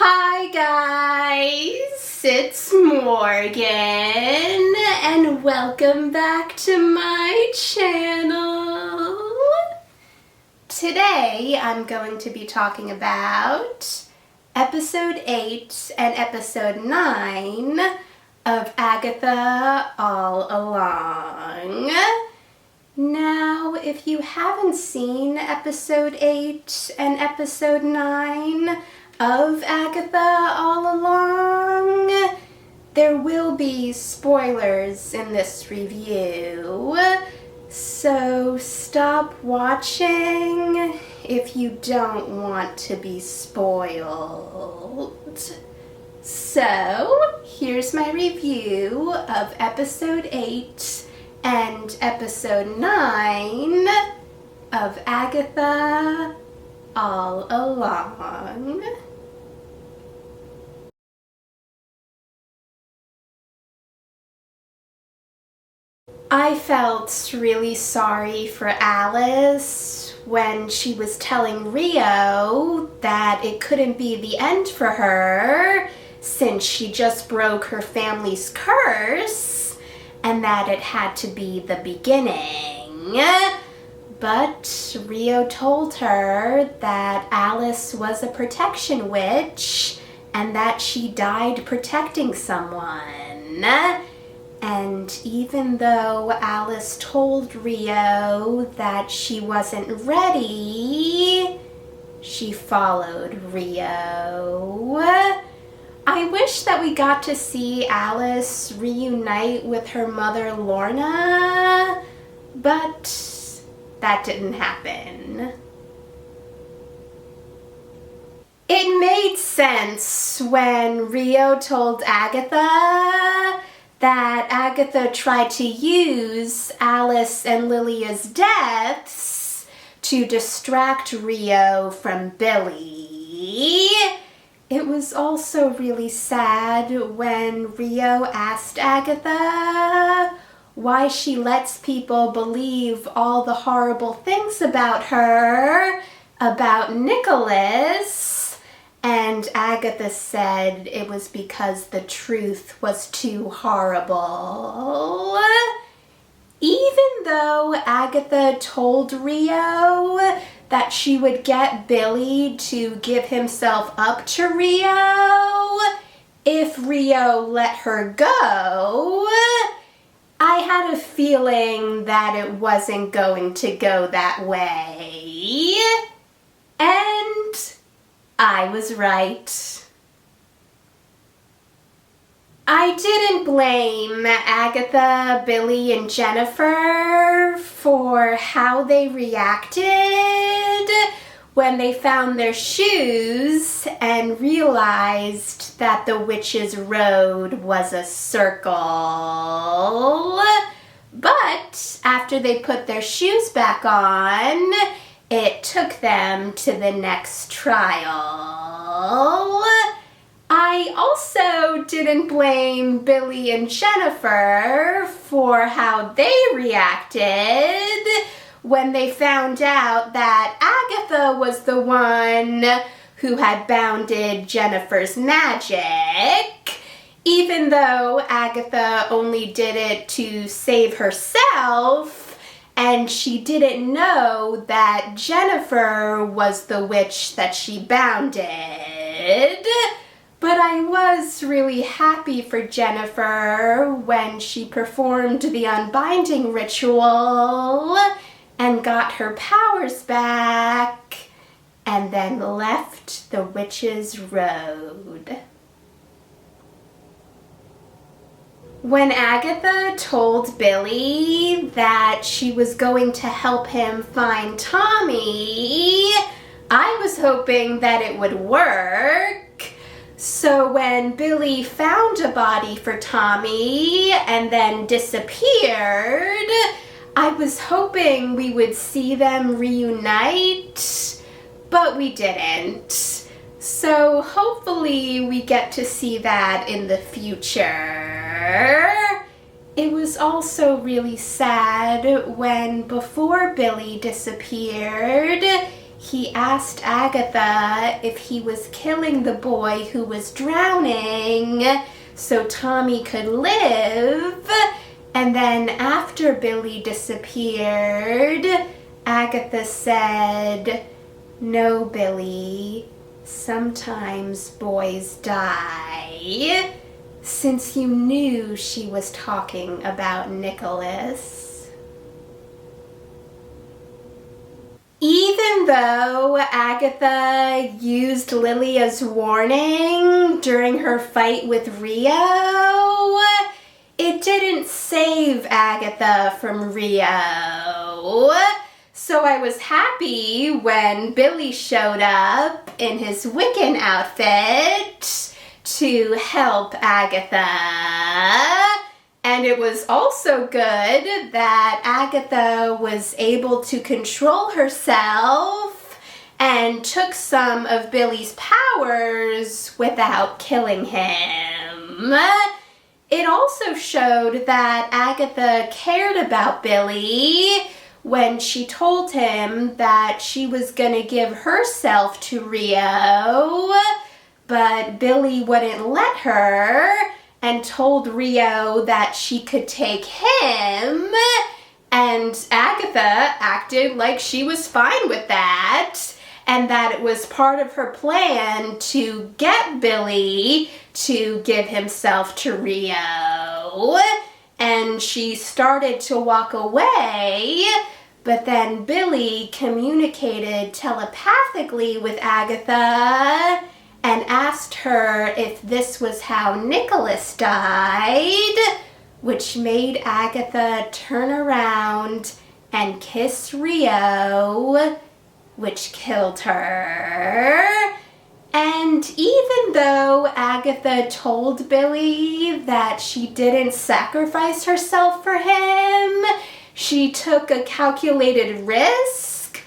Hi guys, it's Morgan and welcome back to my channel. Today I'm going to be talking about episode 8 and episode 9 of Agatha All Along. Now, if you haven't seen episode 8 and episode 9 of Agatha All Along, there will be spoilers in this review, so stop watching if you don't want to be spoiled. So, here's my review of episode 8 and episode 9 of Agatha All Along. I felt really sorry for Alice when she was telling Rio that it couldn't be the end for her since she just broke her family's curse and that it had to be the beginning. But Rio told her that Alice was a protection witch and that she died protecting someone. And even though Alice told Rio that she wasn't ready, she followed Rio. I wish that we got to see Alice reunite with her mother Lorna, but that didn't happen. It made sense when Rio told Agatha that Agatha tried to use Alice and Lilia's deaths to distract Rio from Billy. It was also really sad when Rio asked Agatha why she lets people believe all the horrible things about her, about Nicholas. And Agatha said it was because the truth was too horrible. Even though Agatha told Rio that she would get Billy to give himself up to Rio if Rio let her go, I had a feeling that it wasn't going to go that way. And I was right. I didn't blame Agatha, Billy, and Jennifer for how they reacted when they found their shoes and realized that the witch's road was a circle. But after they put their shoes back on, it took them to the next trial. I also didn't blame Billy and Jennifer for how they reacted when they found out that Agatha was the one who had bounded Jennifer's magic, even though Agatha only did it to save herself. And she didn't know that Jennifer was the witch that she bounded. But I was really happy for Jennifer when she performed the unbinding ritual and got her powers back and then left the witch's road. When Agatha told Billy that she was going to help him find Tommy, I was hoping that it would work. So when Billy found a body for Tommy and then disappeared, I was hoping we would see them reunite, but we didn't. So hopefully we get to see that in the future. It was also really sad when, before Billy disappeared, he asked Agatha if he was killing the boy who was drowning so Tommy could live. And then after Billy disappeared, Agatha said, "No, Billy, sometimes boys die," since you knew she was talking about Nicholas. Even though Agatha used Lilia's warning during her fight with Rio, it didn't save Agatha from Rio. So I was happy when Billy showed up in his Wiccan outfit to help Agatha. And it was also good that Agatha was able to control herself and took some of Billy's powers without killing him. It also showed that Agatha cared about Billy when she told him that she was going to give herself to Rio, but Billy wouldn't let her and told Rio that she could take him, and Agatha acted like she was fine with that, and that it was part of her plan to get Billy to give himself to Rio. And she started to walk away, but then Billy communicated telepathically with Agatha and asked her if this was how Nicholas died, which made Agatha turn around and kiss Rio, which killed her. And even though Agatha told Billy that she didn't sacrifice herself for him, she took a calculated risk,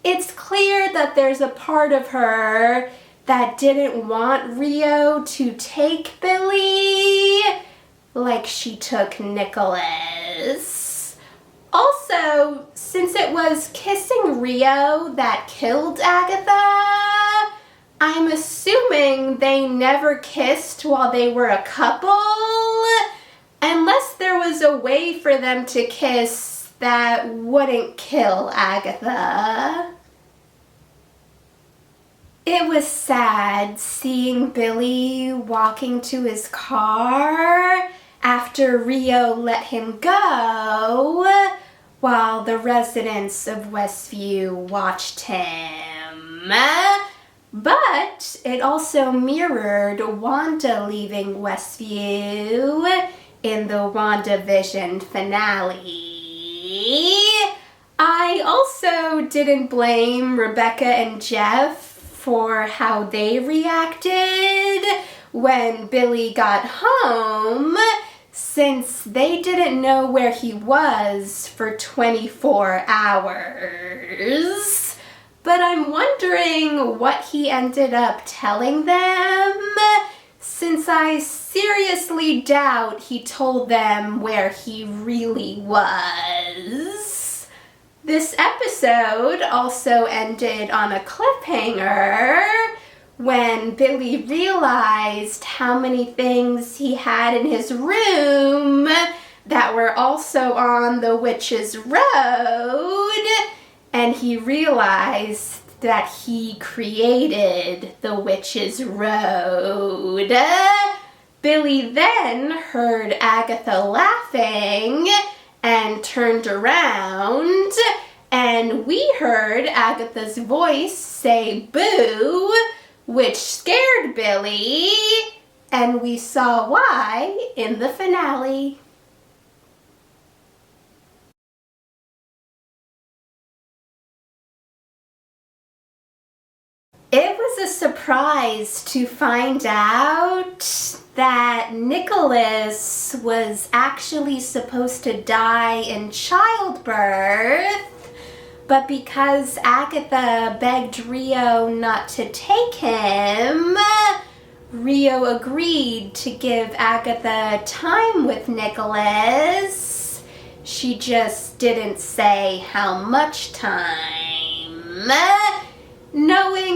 it's clear that there's a part of her that didn't want Rio to take Billy like she took Nicholas. Also, since it was kissing Rio that killed Agatha, I'm assuming they never kissed while they were a couple, unless there was a way for them to kiss that wouldn't kill Agatha. It was sad seeing Billy walking to his car after Rio let him go while the residents of Westview watched him. But it also mirrored Wanda leaving Westview in the WandaVision finale. I also didn't blame Rebecca and Jeff for how they reacted when Billy got home, since they didn't know where he was for 24 hours. But I'm wondering what he ended up telling them, since I seriously doubt he told them where he really was. This episode also ended on a cliffhanger when Billy realized how many things he had in his room that were also on the Witch's Road, and he realized that he created the Witch's Road. Billy then heard Agatha laughing and turned around, and we heard Agatha's voice say boo, which scared Billy, and we saw why in the finale. It was a surprise to find out that Nicholas was actually supposed to die in childbirth, but because Agatha begged Rio not to take him, Rio agreed to give Agatha time with Nicholas. She just didn't say how much time.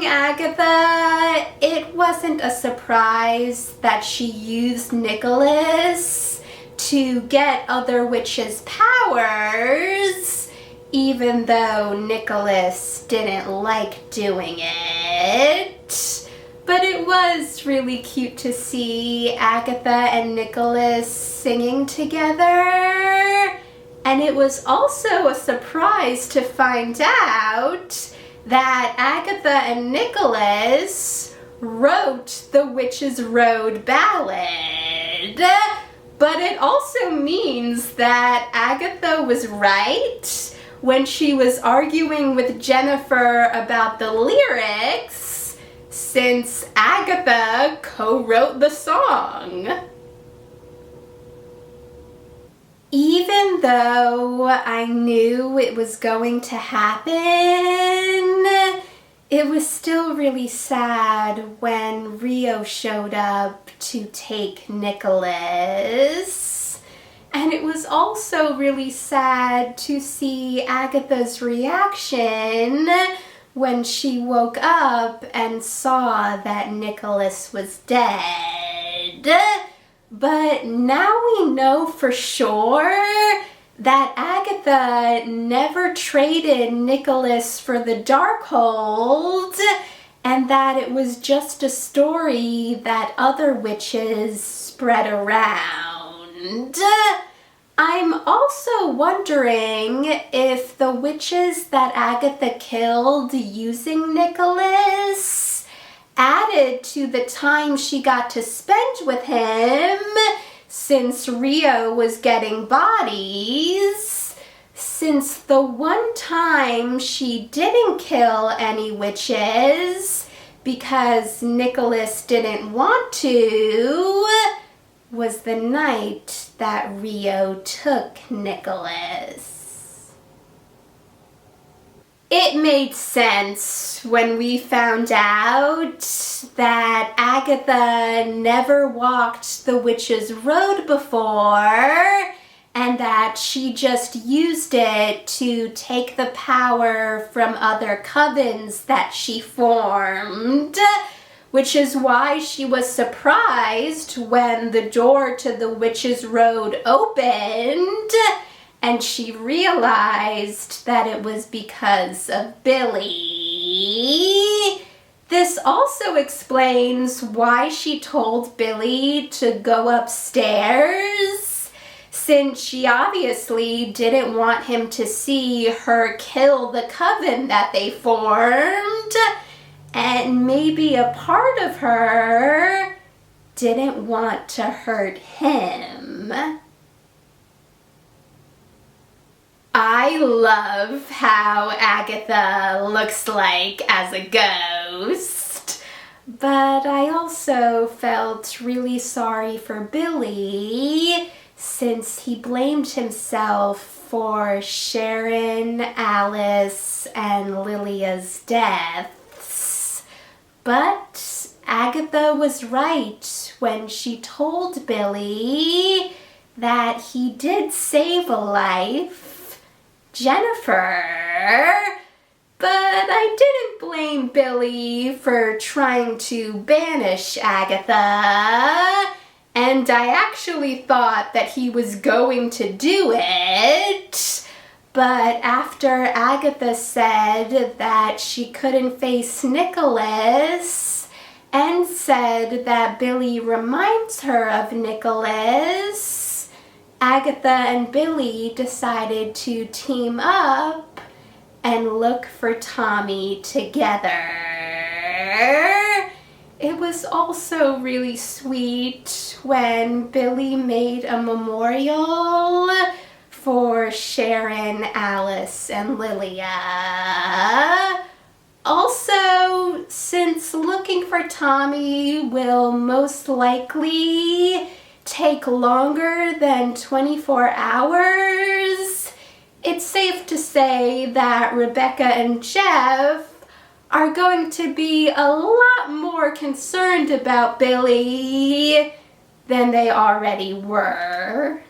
knowing Agatha, it wasn't a surprise that she used Nicholas to get other witches' powers, even though Nicholas didn't like doing it. But it was really cute to see Agatha and Nicholas singing together. And it was also a surprise to find out that Agatha and Nicholas wrote the Witch's Road ballad. But it also means that Agatha was right when she was arguing with Jennifer about the lyrics, since Agatha co-wrote the song. Even though I knew it was going to happen, it was still really sad when Rio showed up to take Nicholas. And it was also really sad to see Agatha's reaction when she woke up and saw that Nicholas was dead. But now we know for sure that Agatha never traded Nicholas for the Darkhold, and that it was just a story that other witches spread around. I'm also wondering if the witches that Agatha killed using Nicholas added to the time she got to spend with him, since Rio was getting bodies, since the one time she didn't kill any witches because Nicholas didn't want to was the night that Rio took Nicholas. It made sense when we found out that Agatha never walked the Witch's Road before, and that she just used it to take the power from other covens that she formed, which is why she was surprised when the door to the Witch's Road opened and she realized that it was because of Billy. This also explains why she told Billy to go upstairs, since she obviously didn't want him to see her kill the coven that they formed, and maybe a part of her didn't want to hurt him. I love how Agatha looks like as a ghost, but I also felt really sorry for Billy since he blamed himself for Sharon, Alice, and Lilia's deaths. But Agatha was right when she told Billy that he did save a life, Jennifer, but I didn't blame Billy for trying to banish Agatha, and I actually thought that he was going to do it, but after Agatha said that she couldn't face Nicholas and said that Billy reminds her of Nicholas, Agatha and Billy decided to team up and look for Tommy together. It was also really sweet when Billy made a memorial for Sharon, Alice, and Lilia. Also, since looking for Tommy will most likely take longer than 24 hours, it's safe to say that Rebecca and Jeff are going to be a lot more concerned about Billy than they already were.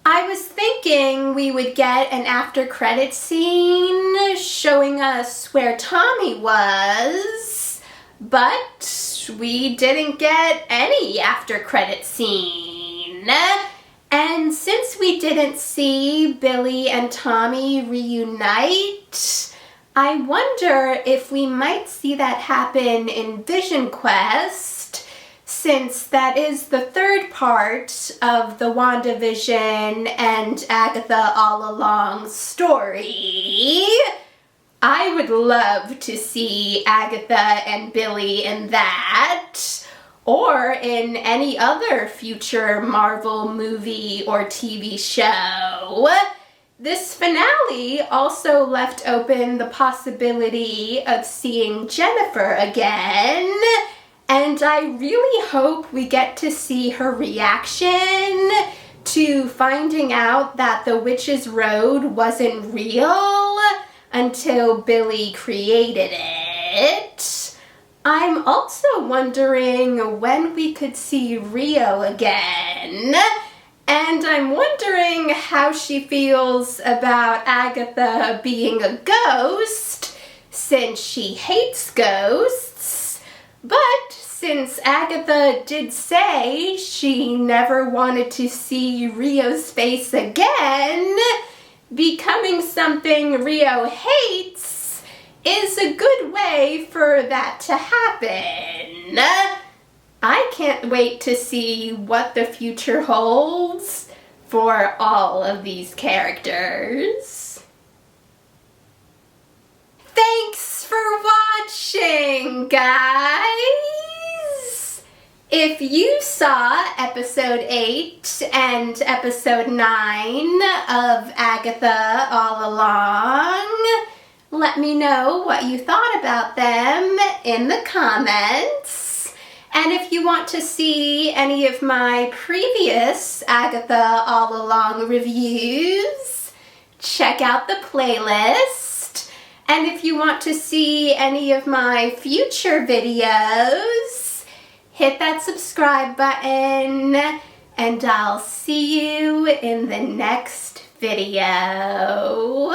I was thinking we would get an after credit scene showing showing us where Tommy was, but we didn't get any after credit scene. And since we didn't see Billy and Tommy reunite, I wonder if we might see that happen in Vision Quest, since that is the third part of the WandaVision and Agatha All Along story. I would love to see Agatha and Billy in that, or in any other future Marvel movie or TV show. This finale also left open the possibility of seeing Jennifer again, and I really hope we get to see her reaction to finding out that the Witch's Road wasn't real until Billy created it. I'm also wondering when we could see Rio again. And I'm wondering how she feels about Agatha being a ghost, since she hates ghosts. But since Agatha did say she never wanted to see Rio's face again, becoming something Rio hates is a good way for that to happen. I can't wait to see what the future holds for all of these characters. Thanks for watching, guys! If you saw episode 8 and episode 9 of Agatha All Along, let me know what you thought about them in the comments. And if you want to see any of my previous Agatha All Along reviews, check out the playlist. And if you want to see any of my future videos, hit that subscribe button, and I'll see you in the next video.